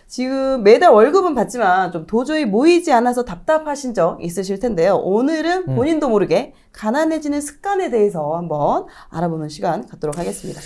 지금 매달 월급은 받지만 좀 도저히 모이지 않아서 답답하신 적 있으실 텐데요. 오늘은 본인도 모르게 가난해지는 습관에 대해서 한번 알아보는 시간 갖도록 하겠습니다.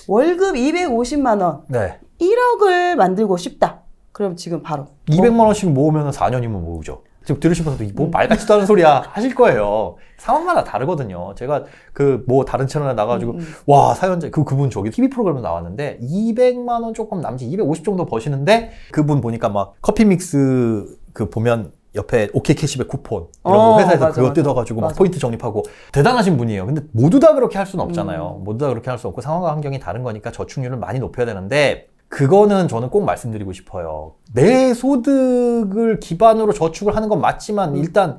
월급 250만 원, 네. 1억을 만들고 싶다. 그럼 지금 바로 200만 원씩 모으면 4년이면 모으죠. 지금 들으신 분들도 뭐 말 같지도 않은 소리야 하실 거예요. 상황마다 다르거든요. 제가 그 뭐 다른 채널에 나가가지고 와 사연자 그분 저기 TV 프로그램에 나왔는데 200만 원 조금 남짓 250 정도 버시는데 그분 보니까 막 커피 믹스 그 보면 옆에 OK 캐시백 쿠폰 이런 거 회사에서 맞아, 그거 맞아. 뜯어가지고 막 맞아. 포인트 적립하고 대단하신 분이에요. 근데 모두 다 그렇게 할 수는 없잖아요. 모두 다 그렇게 할 수 없고 상황과 환경이 다른 거니까 저축률을 많이 높여야 되는데 그거는 저는 꼭 말씀드리고 싶어요. 내 소득을 기반으로 저축을 하는 건 맞지만 일단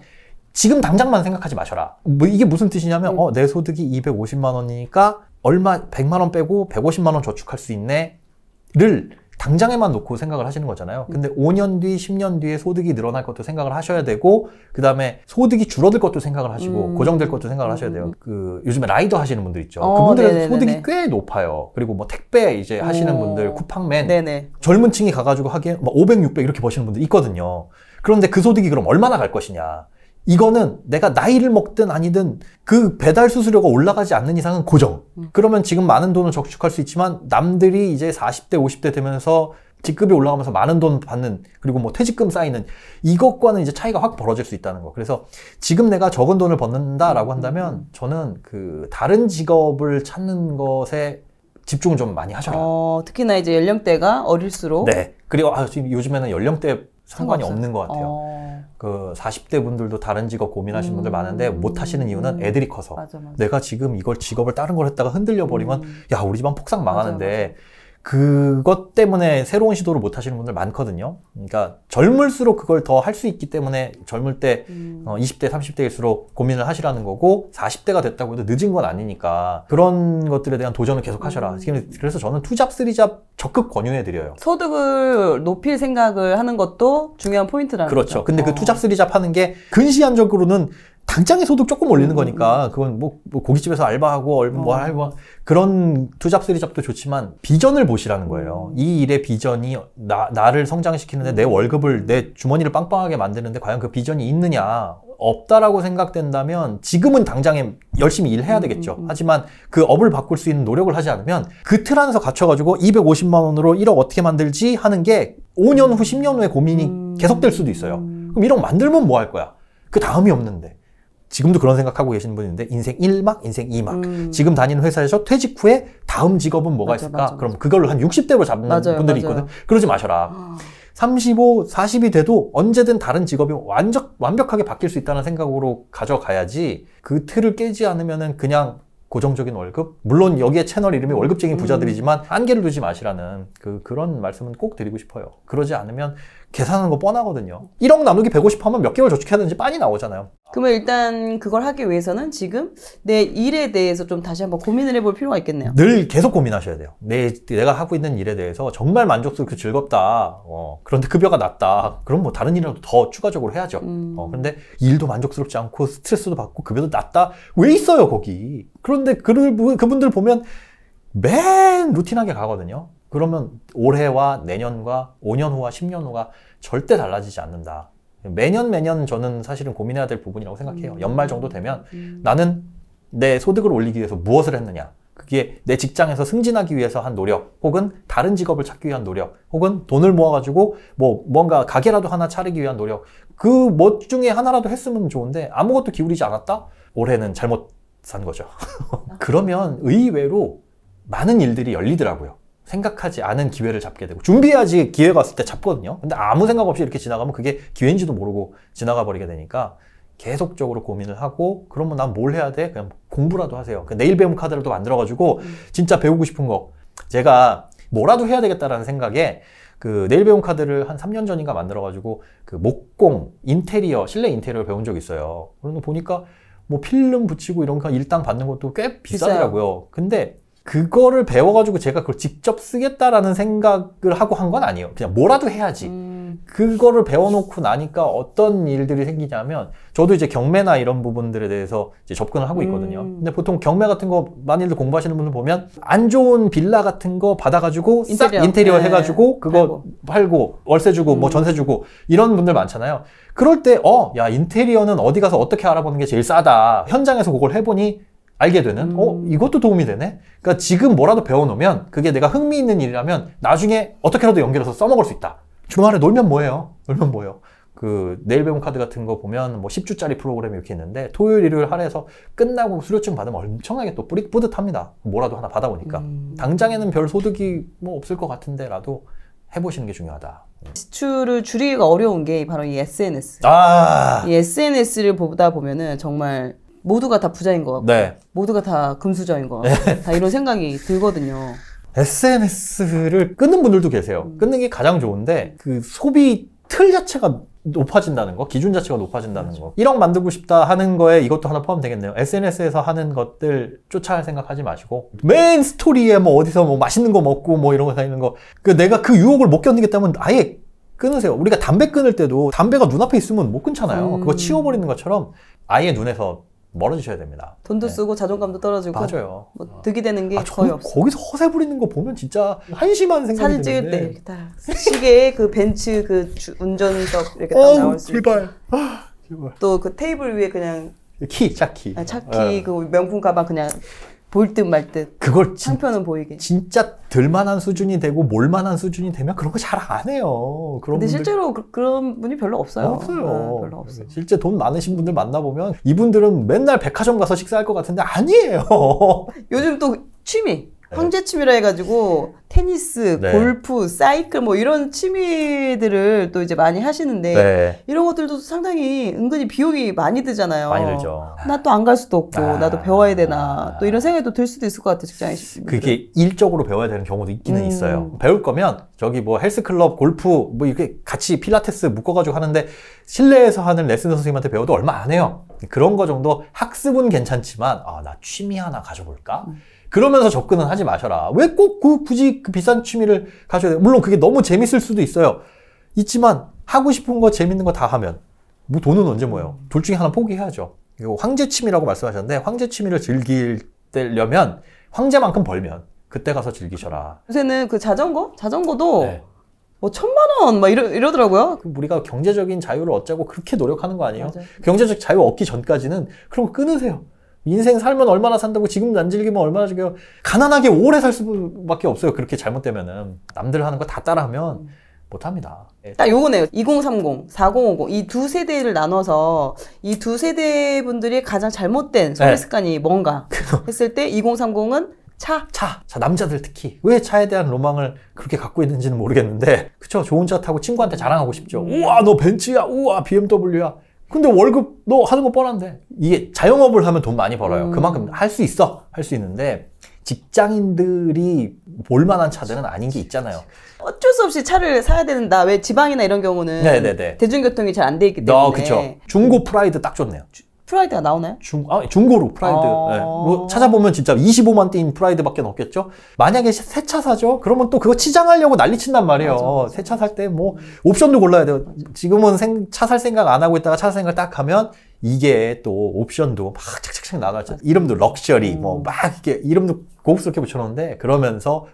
지금 당장만 생각하지 마셔라. 뭐 이게 무슨 뜻이냐면 내 소득이 250만 원이니까 얼마 100만 원 빼고 150만 원 저축할 수 있네를 당장에만 놓고 생각을 하시는 거잖아요. 근데 5년 뒤, 10년 뒤에 소득이 늘어날 것도 생각을 하셔야 되고 그 다음에 소득이 줄어들 것도 생각을 하시고 고정될 것도 생각을 하셔야 돼요. 그 요즘에 라이더 하시는 분들 있죠. 그분들은 소득이 꽤 높아요. 그리고 뭐 택배 이제 하시는 분들, 쿠팡맨 네네. 젊은 층이 가가지고 하기에 막 500, 600 이렇게 버시는 분들 있거든요. 그런데 그 소득이 그럼 얼마나 갈 것이냐. 이거는 내가 나이를 먹든 아니든 그 배달 수수료가 올라가지 않는 이상은 고정. 그러면 지금 많은 돈을 저축할 수 있지만 남들이 이제 40대, 50대 되면서 직급이 올라가면서 많은 돈 받는 그리고 뭐 퇴직금 쌓이는 이것과는 이제 차이가 확 벌어질 수 있다는 거. 그래서 지금 내가 적은 돈을 벗는다라고 한다면 저는 그 다른 직업을 찾는 것에 집중을 좀 많이 하셔라. 특히나 이제 연령대가 어릴수록. 네. 그리고 지금 요즘에는 연령대 상관이 상관없어요. 없는 것 같아요. 그 40대 분들도 다른 직업 고민하시는 분들 많은데 못 하시는 이유는 애들이 커서. 맞아, 맞아. 내가 지금 이걸 직업을 다른 걸 했다가 흔들려 버리면 야 우리 집안 폭삭 망하는데 그것 때문에 새로운 시도를 못 하시는 분들 많거든요. 그러니까 젊을수록 그걸 더 할 수 있기 때문에 젊을 때 20대, 30대일수록 고민을 하시라는 거고 40대가 됐다고 해도 늦은 건 아니니까 그런 것들에 대한 도전을 계속 하셔라. 그래서 저는 투잡, 쓰리잡 적극 권유해드려요. 소득을 높일 생각을 하는 것도 중요한 포인트라는 그렇죠. 거죠. 근데 그 투잡, 쓰리잡 하는 게 근시안적으로는 당장의 소득 조금 올리는 거니까 그건 뭐 고깃집에서 알바하고 뭐 알바 그런 투잡, 쓰리잡도 좋지만 비전을 보시라는 거예요. 이 일의 비전이 나를 성장시키는데 내 월급을 내 주머니를 빵빵하게 만드는데 과연 그 비전이 있느냐 없다라고 생각된다면 지금은 당장에 열심히 일해야 되겠죠. 하지만 그 업을 바꿀 수 있는 노력을 하지 않으면 그 틀 안에서 갇혀가지고 250만 원으로 1억 어떻게 만들지 하는 게 5년 후 10년 후에 고민이 계속될 수도 있어요. 그럼 1억 만들면 뭐 할 거야? 그 다음이 없는데. 지금도 그런 생각하고 계시는 분인데 인생 1막, 인생 2막. 지금 다니는 회사에서 퇴직 후에 다음 직업은 뭐가 있을까? 그럼 그걸로 한 60대로 잡는 분들이 있거든. 그러지 마셔라. 35, 40이 돼도 언제든 다른 직업이 완벽하게 바뀔 수 있다는 생각으로 가져가야지 그 틀을 깨지 않으면은 그냥 고정적인 월급? 물론 여기에 채널 이름이 월급쟁이 부자들이지만 한계를 두지 마시라는 그런 말씀은 꼭 드리고 싶어요. 그러지 않으면 계산하는 거 뻔하거든요. 1억 나누기 150 하면 몇 개월 저축해야 되는지 빤히 나오잖아요. 그러면 일단 그걸 하기 위해서는 지금 내 일에 대해서 좀 다시 한번 고민을 해볼 필요가 있겠네요. 늘 계속 고민하셔야 돼요. 내가 하고 있는 일에 대해서 정말 만족스럽고 즐겁다. 그런데 급여가 낮다. 그럼 뭐 다른 일이라도 더 추가적으로 해야죠. 그런데 일도 만족스럽지 않고 스트레스도 받고 급여도 낮다. 왜 있어요 거기? 그런데 그분들 보면 맨 루틴하게 가거든요. 그러면 올해와 내년과 5년 후와 10년 후가 절대 달라지지 않는다. 매년 저는 사실은 고민해야 될 부분이라고 생각해요. 연말 정도 되면 나는 내 소득을 올리기 위해서 무엇을 했느냐. 그게 내 직장에서 승진하기 위해서 한 노력, 혹은 다른 직업을 찾기 위한 노력, 혹은 돈을 모아가지고 뭔가 가게라도 하나 차리기 위한 노력. 그 뭐 중에 하나라도 했으면 좋은데 아무것도 기울이지 않았다? 올해는 잘못 산 거죠. 그러면 의외로 많은 일들이 열리더라고요. 생각하지 않은 기회를 잡게 되고 준비해야지 기회가 왔을 때 잡거든요. 근데 아무 생각 없이 이렇게 지나가면 그게 기회인지도 모르고 지나가 버리게 되니까 계속적으로 고민을 하고 그러면 난 뭘 해야 돼? 그냥 공부라도 하세요. 내일 배움 카드라도 만들어가지고 진짜 배우고 싶은 거 제가 뭐라도 해야 되겠다라는 생각에 그 내일 배움 카드를 한 3년 전인가 만들어가지고 그 목공, 인테리어, 실내 인테리어를 배운 적이 있어요. 그러고 보니까 뭐 필름 붙이고 이런 거 일당 받는 것도 꽤 비싸더라고요. 근데 그거를 배워가지고 제가 그걸 직접 쓰겠다라는 생각을 하고 한 건 아니에요. 그냥 뭐라도 해야지. 그거를 배워놓고 나니까 어떤 일들이 생기냐면 저도 이제 경매나 이런 부분들에 대해서 이제 접근을 하고 있거든요. 근데 보통 경매 같은 거 많이들 공부하시는 분들 보면 안 좋은 빌라 같은 거 받아가지고 싹 인테리어 네. 해가지고 그거 팔고 월세 주고 뭐 전세 주고 이런 분들 많잖아요. 그럴 때 야 인테리어는 어디 가서 어떻게 알아보는 게 제일 싸다. 현장에서 그걸 해보니 알게 되는 이것도 도움이 되네. 그러니까 지금 뭐라도 배워놓으면 그게 내가 흥미있는 일이라면 나중에 어떻게라도 연결해서 써먹을 수 있다. 주말에 놀면 뭐예요? 놀면 뭐예요? 그 내일 배움 카드 같은 거 보면 뭐 10주짜리 프로그램이 이렇게 있는데 토요일 일요일 할애해서 끝나고 수료증 받으면 엄청나게 또 뿌듯합니다. 뭐라도 하나 받아보니까. 당장에는 별 소득이 뭐 없을 것 같은데라도 해보시는 게 중요하다. 지출을 줄이기가 어려운 게 바로 이 SNS. 이 SNS를 보다 보면은 정말 모두가 다 부자인 것 같고 네. 모두가 다 금수저인 것 같고 다 이런 생각이 들거든요. SNS를 끊는 분들도 계세요. 끊는 게 가장 좋은데 그 소비 틀 자체가 높아진다는 거, 기준 자체가 높아진다는 거. 1억 만들고 싶다 하는 거에 이것도 하나 포함되겠네요. SNS에서 하는 것들 쫓아할 생각하지 마시고 메인 스토리에 뭐 어디서 뭐 맛있는 거 먹고 뭐 이런 거 다니는 거 내가 그 유혹을 못 견디겠다면 아예 끊으세요. 우리가 담배 끊을 때도 담배가 눈앞에 있으면 못 끊잖아요. 그거 치워버리는 것처럼 아예 눈에서 멀어지셔야 됩니다. 돈도 쓰고 자존감도 떨어지고 맞아요. 뭐 득이 되는 게 거의 없어요. 거기서 허세 부리는 거 보면 진짜 한심한 생각이 사진 찍을 때 이렇게 딱 시계에 그 벤츠 그 운전석 이렇게 딱 나올 수 있고 제발. 또 그 테이블 위에 그냥 차키. 차키 그 명품 가방 그냥 보일 듯 말 듯. 그걸 상표는 보이게. 진짜 들만한 수준이 되고 몰만한 수준이 되면 그런 거 잘 안 해요. 근데 실제로 그런 분이 별로 없어요. 없어요. 별로 없어요. 실제 돈 많으신 분들 만나보면 이분들은 맨날 백화점 가서 식사할 것 같은데 아니에요. 요즘 또 취미. 황제 취미라 해가지고 테니스, 네. 골프, 사이클 뭐 이런 취미들을 또 이제 많이 하시는데 네. 이런 것들도 상당히 은근히 비용이 많이 들잖아요. 많이 들죠. 나 또 안 갈 수도 없고 나도 배워야 되나 또 이런 생각이 또 들 수도 있을 것 같아요. 직장인 그게 일적으로 배워야 되는 경우도 있기는 있어요. 배울 거면 저기 뭐 헬스클럽, 골프 뭐 이렇게 같이 필라테스 묶어가지고 하는데 실내에서 하는 레슨 선생님한테 배워도 얼마 안 해요. 그런 거 정도 학습은 괜찮지만 나 취미 하나 가져볼까? 그러면서 접근은 하지 마셔라. 왜 꼭 굳이 그 비싼 취미를 가져야 돼요? 물론 그게 너무 재밌을 수도 있어요. 있지만 하고 싶은 거 재밌는 거 다 하면 뭐 돈은 언제 모여요? 둘 중에 하나 포기해야죠. 이거 황제 취미라고 말씀하셨는데 황제 취미를 즐기려면 황제만큼 벌면 그때 가서 즐기셔라. 요새는 그 자전거도 네. 뭐 1,000,000원 막 이러더라고요. 우리가 경제적인 자유를 얻자고 그렇게 노력하는 거 아니에요? 맞아요. 경제적 자유 얻기 전까지는 그런 거 끊으세요. 인생 살면 얼마나 산다고 지금 안 즐기면 얼마나 즐겨요. 가난하게 오래 살 수밖에 없어요. 그렇게 잘못되면은 남들 하는 거 다 따라하면 못합니다. 딱 요거네요. 2030, 4050 이 두 세대를 나눠서 이 두 세대 분들이 가장 잘못된 소비 습관이 뭔가 했을 때 2030은 차, 남자들 특히 왜 차에 대한 로망을 그렇게 갖고 있는지는 모르겠는데 그쵸? 좋은 차 타고 친구한테 자랑하고 싶죠. 우와 너 벤츠야, 우와 BMW야. 근데 월급 너 하는 거 뻔한데 이게 자영업을 하면 돈 많이 벌어요. 그만큼 할 수 있는데 직장인들이 볼만한 차들은 아닌 게 있잖아요. 어쩔 수 없이 차를 사야 된다. 왜 지방이나 이런 경우는 네네네. 대중교통이 잘 안 돼 있기 때문에. 그쵸. 중고 프라이드 딱 좋네요. 프라이드가 나오나요? 중고로 프라이드. 네. 뭐 찾아보면 진짜 25만 대인 프라이드밖에 없겠죠? 만약에 새 차 사죠? 그러면 또 그거 치장하려고 난리 친단 말이에요. 새 차 살 때 뭐 옵션도 골라야 돼요. 지금은 차 살 생각 안 하고 있다가 차 살 생각 딱 하면 이게 또 옵션도 막 착착착 나가죠. 이름도 럭셔리, 뭐 막 이렇게 이름도 고급스럽게 붙여놓는데 그러면서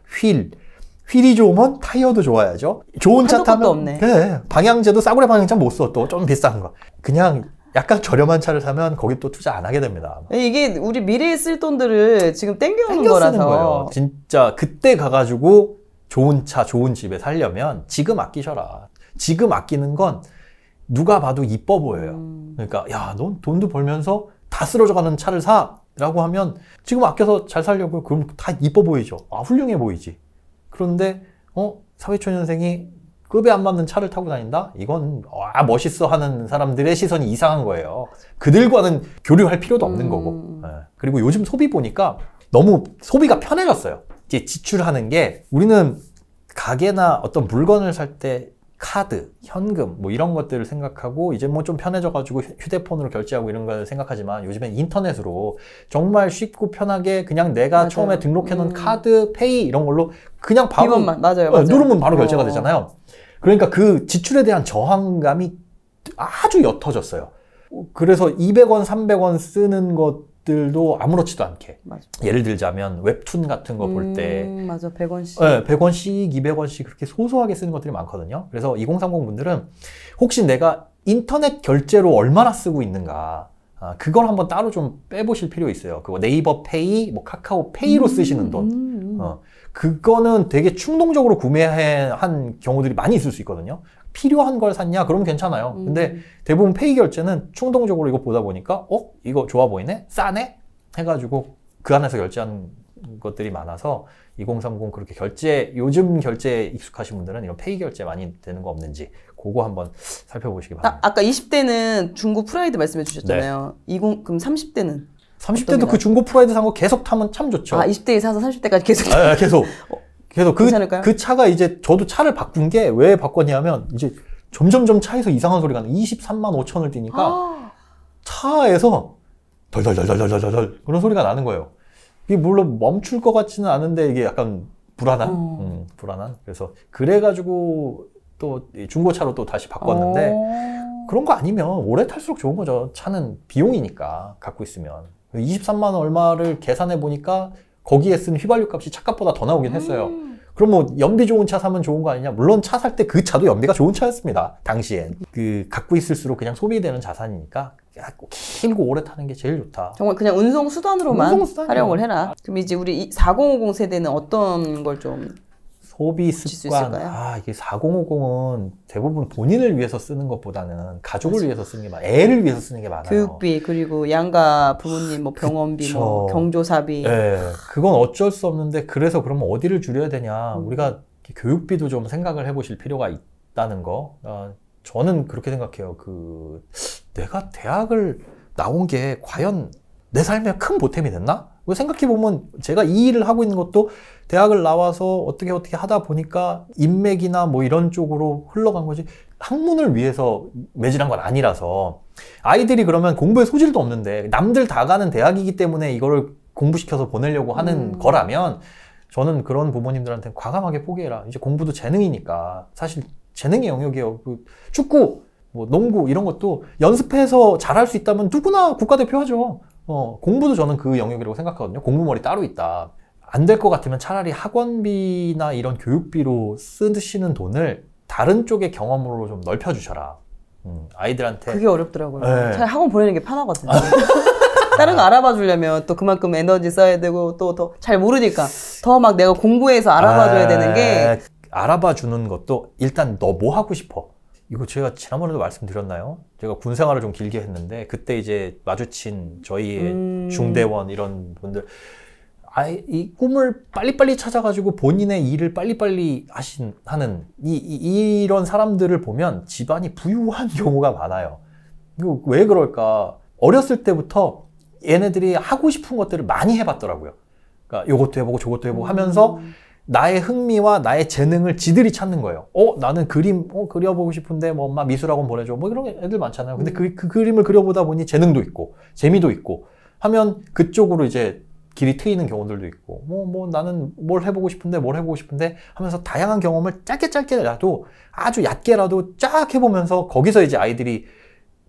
휠이 좋으면 타이어도 좋아야죠. 좋은 차 타면 없네. 네, 방향제도 싸구려 방향제 못 써. 또 좀 비싼 거. 그냥 약간 저렴한 차를 사면 거기 또 투자 안 하게 됩니다. 이게 우리 미래에 쓸 돈들을 지금 땡겨오는 쓰는 거라서. 거예요. 진짜 그때 가가지고 좋은 차, 좋은 집에 살려면 지금 아끼셔라. 지금 아끼는 건 누가 봐도 이뻐 보여요. 그러니까 야, 넌 돈도 벌면서 다 쓰러져가는 차를 사! 라고 하면 지금 아껴서 잘 살려고요. 그럼 다 이뻐 보이죠. 훌륭해 보이지. 그런데 사회초년생이 급에 안 맞는 차를 타고 다닌다? 이건 멋있어 하는 사람들의 시선이 이상한 거예요. 그들과는 교류할 필요도 없는 거고. 네. 그리고 요즘 소비 보니까 너무 소비가 편해졌어요. 이제 지출하는 게 우리는 가게나 어떤 물건을 살 때 카드, 현금 뭐 이런 것들을 생각하고 이제 뭐 좀 편해져가지고 휴대폰으로 결제하고 이런 걸 생각하지만 요즘엔 인터넷으로 정말 쉽고 편하게 그냥 내가 맞아요. 처음에 등록해놓은 카드, 페이 이런 걸로 그냥 바로 맞아요. 누르면 바로 결제가 되잖아요. 그러니까 그 지출에 대한 저항감이 아주 옅어졌어요. 그래서 200원, 300원 쓰는 것들도 아무렇지도 않게. 맞아. 예를 들자면 웹툰 같은 거 볼 때 맞아. 100원씩. 네, 100원씩, 200원씩 그렇게 소소하게 쓰는 것들이 많거든요. 그래서 2030 분들은 혹시 내가 인터넷 결제로 얼마나 쓰고 있는가, 그걸 한번 따로 좀 빼보실 필요 있어요. 그거 네이버 페이, 뭐 카카오 페이로 쓰시는 돈. 그거는 되게 충동적으로 구매한 경우들이 많이 있을 수 있거든요. 필요한 걸 샀냐? 그러면 괜찮아요. 근데 대부분 페이 결제는 충동적으로 이거 보다 보니까 이거 좋아 보이네? 싸네? 해가지고 그 안에서 결제하는 것들이 많아서 2030 그렇게 요즘 결제에 익숙하신 분들은 이런 페이 결제 많이 되는 거 없는지 그거 한번 살펴보시기 바랍니다. 아까 20대는 중고 프라이드 말씀해 주셨잖아요. 그럼 30대는? 30대도 그 중고 프라이드 산 거 계속 타면 참 좋죠. 20대에 사서 30대까지 계속? 계속 괜찮을까요? 그 차가 이제 저도 차를 바꾼 게 왜 바꿨냐면 이제 점점점 차에서 이상한 소리가 나는 23만 5천을 뛰니까 차에서 덜덜덜덜덜덜 그런 소리가 나는 거예요. 이게 물론 멈출 것 같지는 않은데 이게 약간 불안한. 그래서 그래가지고 또 중고차로 또 다시 바꿨는데 그런 거 아니면 오래 탈수록 좋은 거죠. 차는 비용이니까 갖고 있으면 23만 원 얼마를 계산해 보니까 거기에 쓴 휘발유 값이 차값보다 더 나오긴 했어요. 그럼 뭐 연비 좋은 차 사면 좋은 거 아니냐? 물론 차 살 때 그 차도 연비가 좋은 차였습니다. 당시엔. 갖고 있을수록 그냥 소비되는 자산이니까 길고 오래 타는 게 제일 좋다. 정말 그냥 운송 수단으로만 활용을 해라. 그럼 이제 우리 4050 세대는 어떤 걸 좀 소비 습관. 이게 4050은 대부분 본인을 위해서 쓰는 것보다는 가족을 위해서 쓰는 게 많아요. 애를 위해서 쓰는 게 많아요. 교육비, 그리고 양가 부모님 뭐 병원비, 뭐 경조사비. 네, 그건 어쩔 수 없는데 그래서 그러면 어디를 줄여야 되냐. 우리가 교육비도 좀 생각을 해보실 필요가 있다는 거. 저는 그렇게 생각해요. 내가 대학을 나온 게 과연 내 삶에 큰 보탬이 됐나? 생각해보면 제가 이 일을 하고 있는 것도 대학을 나와서 어떻게 하다 보니까 인맥이나 뭐 이런 쪽으로 흘러간 거지 학문을 위해서 매진한 건 아니라서 아이들이 그러면 공부에 소질도 없는데 남들 다 가는 대학이기 때문에 이거를 공부시켜서 보내려고 하는 거라면 저는 그런 부모님들한테 과감하게 포기해라. 이제 공부도 재능이니까 사실 재능의 영역이에요. 축구, 뭐 농구 이런 것도 연습해서 잘할 수 있다면 누구나 국가대표 하죠. 공부도 저는 그 영역이라고 생각하거든요. 공부머리 따로 있다. 안 될 것 같으면 차라리 학원비나 이런 교육비로 쓰시는 돈을 다른 쪽의 경험으로 좀 넓혀주셔라. 아이들한테. 그게 어렵더라고요. 네. 차라리 학원 보내는 게 편하거든요. 다른 거 알아봐 주려면 또 그만큼 에너지 써야 되고 또 더 잘 모르니까 더 막 내가 공부해서 알아봐 줘야 되는 게. 알아봐 주는 것도 일단 너 뭐 하고 싶어? 이거 제가 지난번에도 말씀드렸나요? 제가 군 생활을 좀 길게 했는데 그때 이제 마주친 저희의 중대원 이런 분들 이 꿈을 빨리빨리 찾아가지고 본인의 일을 빨리빨리 하는 이런 사람들을 보면 집안이 부유한 경우가 많아요. 이거 왜 그럴까? 어렸을 때부터 얘네들이 하고 싶은 것들을 많이 해봤더라고요. 그러니까 요것도 해보고 저것도 해보고 하면서 나의 흥미와 나의 재능을 지들이 찾는 거예요. 나는 그림 그려보고 싶은데 뭐 엄마 미술학원 보내줘. 뭐 이런 애들 많잖아요. 근데 그 그림을 그려보다 보니 재능도 있고 재미도 있고 하면 그쪽으로 이제 길이 트이는 경우들도 있고 뭐 나는 뭘 해보고 싶은데 하면서 다양한 경험을 짧게라도 아주 얕게라도 쫙 해보면서 거기서 이제 아이들이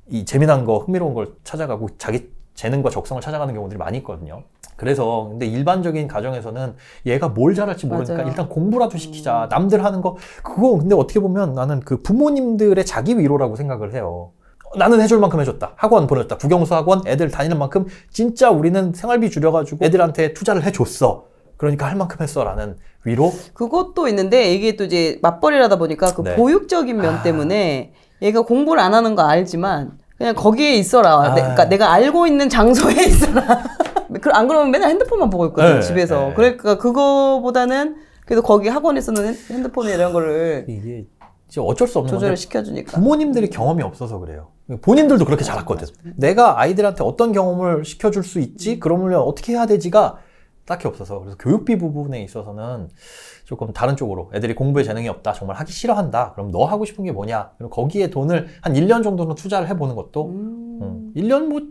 이 재미난 거 흥미로운 걸 찾아가고 자기 재능과 적성을 찾아가는 경우들이 많이 있거든요. 그래서 근데 일반적인 가정에서는 얘가 뭘 잘할지 모르니까 맞아요. 일단 공부라도 시키자. 남들 하는 거 그거 근데 어떻게 보면 나는 그 부모님들의 자기 위로라고 생각을 해요. 나는 해줄 만큼 해줬다. 학원 보냈다. 국영수 학원 애들 다니는 만큼 진짜 우리는 생활비 줄여가지고 애들한테 투자를 해줬어. 그러니까 할 만큼 했어 라는 위로. 그것도 있는데 이게 또 이제 맞벌이라다 보니까 그 네. 보육적인 면 때문에 얘가 공부를 안 하는 거 알지만 그냥 거기에 있어라. 그러니까 내가 알고 있는 장소에 있어라. 안 그러면 맨날 핸드폰만 보고 있거든. 네, 집에서. 네. 그러니까 그거보다는 그래도 거기 학원에서는 핸드폰이나 이런 거를 이게 진짜 어쩔 수 없는 조절을 건데 시켜주니까. 부모님들이 경험이 없어서 그래요. 본인들도 그렇게 자랐거든. 내가 아이들한테 어떤 경험을 시켜줄 수 있지? 그러면 어떻게 해야 되지가 딱히 없어서. 그래서 교육비 부분에 있어서는 조금 다른 쪽으로 애들이 공부에 재능이 없다. 정말 하기 싫어한다. 그럼 너 하고 싶은 게 뭐냐? 그럼 거기에 돈을 한 1년 정도는 투자를 해보는 것도 1년 뭐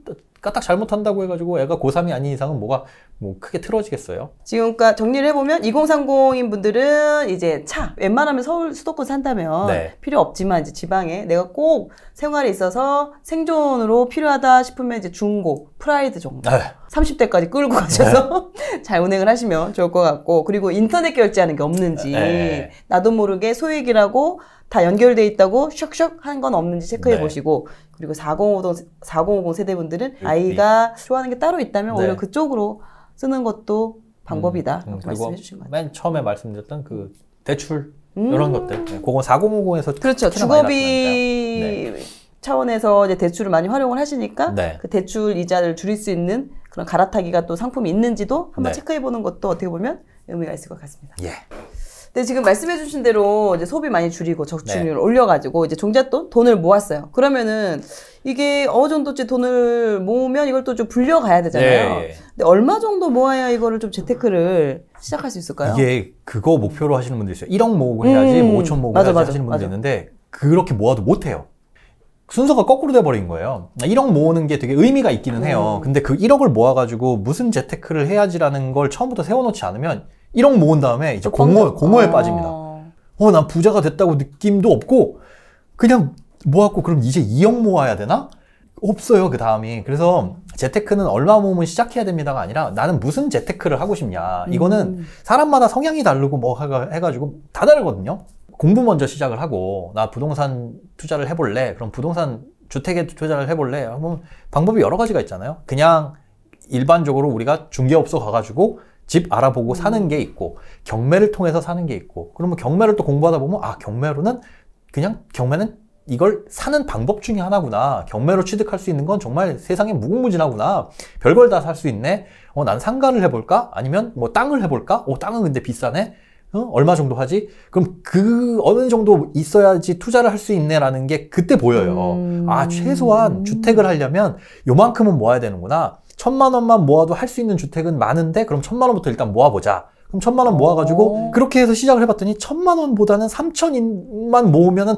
까딱 잘못한다고 해가지고 애가 고3이 아닌 이상은 뭐가 뭐 크게 틀어지겠어요? 지금 그러니까 정리를 해보면 2030인 분들은 이제 차 웬만하면 서울 수도권 산다면 네. 필요 없지만 이제 지방에 내가 꼭 생활에 있어서 생존으로 필요하다 싶으면 이제 중고 프라이드 정도 네. 30대까지 끌고 가셔서 잘 운행을 하시면 좋을 것 같고, 그리고 인터넷 결제하는 게 없는지 네. 나도 모르게 소액이라고 다 연결돼 있다고 슉슉 한 건 없는지 체크해 네. 보시고, 그리고 4050 세대분들은 아이가 좋아하는 게 따로 있다면 네. 오히려 그쪽으로 쓰는 것도 방법이다. 그리고 말씀해 주신 것 같아요. 맨 처음에 말씀드렸던 그 대출 이런 것들, 네, 그건 4050에서 그렇죠. 주거비 차원에서 이제 대출을 많이 활용을 하시니까 네. 그 대출 이자를 줄일 수 있는 그런 갈아타기가 또 상품이 있는지도 한번 네. 체크해 보는 것도 어떻게 보면 의미가 있을 것 같습니다. 예. 근데 지금 말씀해 주신 대로 이제 소비 많이 줄이고 저축률을 네. 올려가지고 이제 종잣돈 돈을 모았어요. 그러면은 이게 어느 정도쯤 돈을 모으면 이걸 또 좀 불려가야 되잖아요. 예. 근데 얼마 정도 모아야 이거를 좀 재테크를 시작할 수 있을까요? 이게 그거 목표로 하시는 분들 있어요. 1억 모으고 해야지, 뭐 5천 모으고 해야지 하시는 분들 있는데 그렇게 모아도 못해요. 순서가 거꾸로 돼버린 거예요. 1억 모으는 게 되게 의미가 있기는 해요. 근데 그 1억을 모아가지고 무슨 재테크를 해야지라는 걸 처음부터 세워놓지 않으면 1억 모은 다음에 이제 공허에 빠집니다. 난 부자가 됐다고 느낌도 없고 그냥 모았고 그럼 이제 2억 모아야 되나? 없어요, 그 다음이. 그래서 재테크는 얼마 모으면 시작해야 됩니다가 아니라 나는 무슨 재테크를 하고 싶냐. 이거는 사람마다 성향이 다르고 뭐 해가지고 다 다르거든요. 공부 먼저 시작을 하고 나 부동산 투자를 해볼래. 그럼 부동산 주택에 투자를 해볼래. 그럼 방법이 여러 가지가 있잖아요. 그냥 일반적으로 우리가 중개업소 가가지고 집 알아보고 사는 게 있고 경매를 통해서 사는 게 있고, 그러면 경매를 또 공부하다 보면 경매로는 그냥 경매는 이걸 사는 방법 중에 하나구나. 경매로 취득할 수 있는 건 정말 세상에 무궁무진하구나. 별걸 다 살 수 있네. 난 상가를 해볼까? 아니면 뭐 땅을 해볼까? 땅은 근데 비싸네. 얼마 정도 하지? 그럼 그 어느 정도 있어야지 투자를 할 수 있네라는 게 그때 보여요. 최소한 주택을 하려면 요만큼은 모아야 되는구나. 1,000만 원만 모아도 할 수 있는 주택은 많은데 그럼 1,000만 원부터 일단 모아보자. 그럼 1,000만 원 모아가지고 그렇게 해서 시작을 해봤더니 1,000만 원보다는 3,000만 모으면은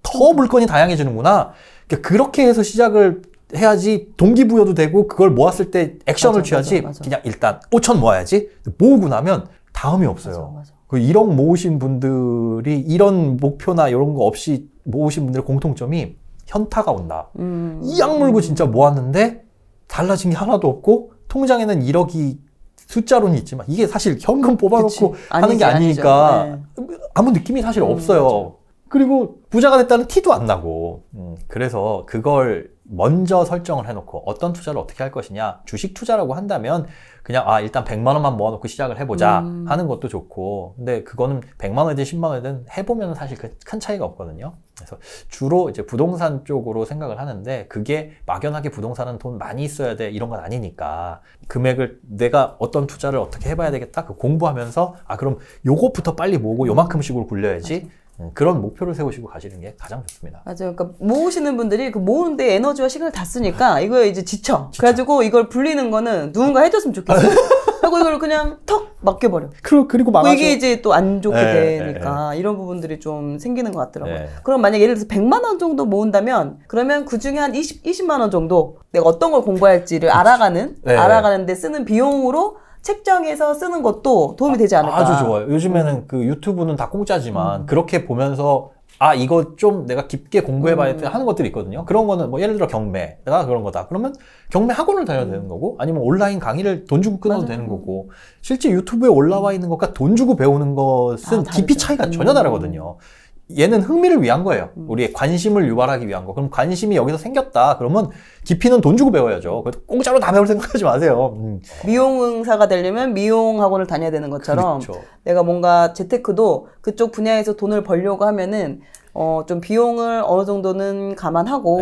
더 물건이 다양해지는구나. 그러니까 그렇게 해서 시작을 해야지 동기부여도 되고 그걸 모았을 때 액션을 취하지. 맞아. 그냥 일단 5천 모아야지. 모으고 나면 다음이 없어요. 맞아. 그 1억 모으신 분들이 이런 목표나 이런 거 없이 모으신 분들의 공통점이 현타가 온다. 이 악물고 진짜 모았는데 달라진 게 하나도 없고 통장에는 1억이 숫자로는 있지만 이게 사실 현금 뽑아놓고 하는 게 아니니까 아무 느낌이 사실 없어요. 맞아. 그리고 부자가 됐다는 티도 안 나고. 그래서 그걸 먼저 설정을 해놓고 어떤 투자를 어떻게 할 것이냐. 주식 투자라고 한다면 그냥 일단 100만 원만 모아놓고 시작을 해보자 하는 것도 좋고, 근데 그거는 100만 원이든 10만 원이든 해보면 사실 큰 차이가 없거든요. 그래서 주로 이제 부동산 쪽으로 생각을 하는데 그게 막연하게 부동산은 돈 많이 있어야 돼 이런 건 아니니까 금액을 내가 어떤 투자를 어떻게 해봐야 되겠다 그 공부하면서 그럼 요것부터 빨리 모으고 요만큼씩으로 굴려야지. 그런 목표를 세우시고 가시는 게 가장 좋습니다. 맞아요. 그러니까 모으시는 분들이 그 모으는데 에너지와 시간을 다 쓰니까 이거에 이제 지쳐. 그래가지고 이걸 불리는 거는 누군가 해줬으면 좋겠어. 하고 이걸 그냥 턱 맡겨버려. 그리고 망하죠. 이게 이제 또 안 좋게 되니까 이런 부분들이 좀 생기는 것 같더라고요. 그럼 만약 예를 들어서 100만 원 정도 모은다면 그러면 그 중에 한 20만 원 정도 내가 어떤 걸 공부할지를 알아가는데 쓰는 비용으로 책정해서 쓰는 것도 도움이 되지 않을까. 아주 좋아요. 요즘에는 그 유튜브는 다 공짜지만 그렇게 보면서 이거 좀 내가 깊게 공부해봐야 하는 것들이 있거든요. 그런 거는 뭐 예를 들어 경매가 그런 거다. 그러면 경매 학원을 다녀도 되는 거고 아니면 온라인 강의를 돈 주고 끊어도 되는 거고, 실제 유튜브에 올라와 있는 것과 돈 주고 배우는 것은 깊이 차이가 전혀 다르거든요. 얘는 흥미를 위한 거예요. 우리의 관심을 유발하기 위한 거. 그럼 관심이 여기서 생겼다. 그러면 깊이는 돈 주고 배워야죠. 공짜로 다 배울 생각하지 마세요. 미용사가 되려면 미용 학원을 다녀야 되는 것처럼 그렇죠. 내가 뭔가 재테크도 그쪽 분야에서 돈을 벌려고 하면은 좀 비용을 어느 정도는 감안하고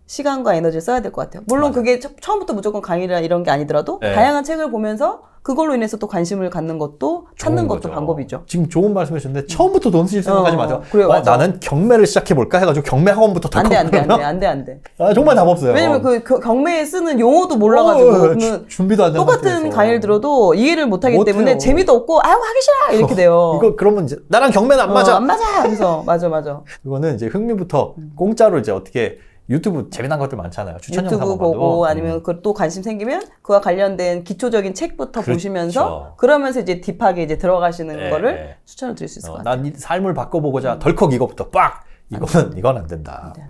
시간과 에너지를 써야 될 것 같아요. 물론 그게 처음부터 무조건 강의나 이런 게 아니더라도 다양한 책을 보면서 그걸로 인해서 또 관심을 갖는 것도 찾는 것도 방법이죠. 지금 좋은 말씀 해주셨는데 처음부터 돈 쓰실 생각하지 마세요. 그래요, 나는 경매를 시작해볼까 해가지고 경매 학원부터 더 안 돼. 정말 답 없어요. 왜냐면 그 경매에 쓰는 용어도 몰라가지고 준비도 안 된 똑같은 강의를 들어도 이해를 못하기 때문에 재미도 없고 하기 싫어 이렇게 돼요. 그러면 이제 나랑 경매는 안 맞아. 안 맞아. 그래서 맞아. 이거는 이제 흥미부터 공짜로 이제 어떻게 유튜브 재미난 것들 많잖아요. 추천 영상 유튜브 봐도. 보고 아니면 그 또 관심 생기면 그와 관련된 기초적인 책부터 그렇죠. 보시면서 그러면서 이제 딥하게 이제 들어가시는 네, 거를 네. 추천을 드릴 수 있을 것 같아요. 난 이 삶을 바꿔보고자 덜컥 이거부터 빡! 이건 안 된다. 네.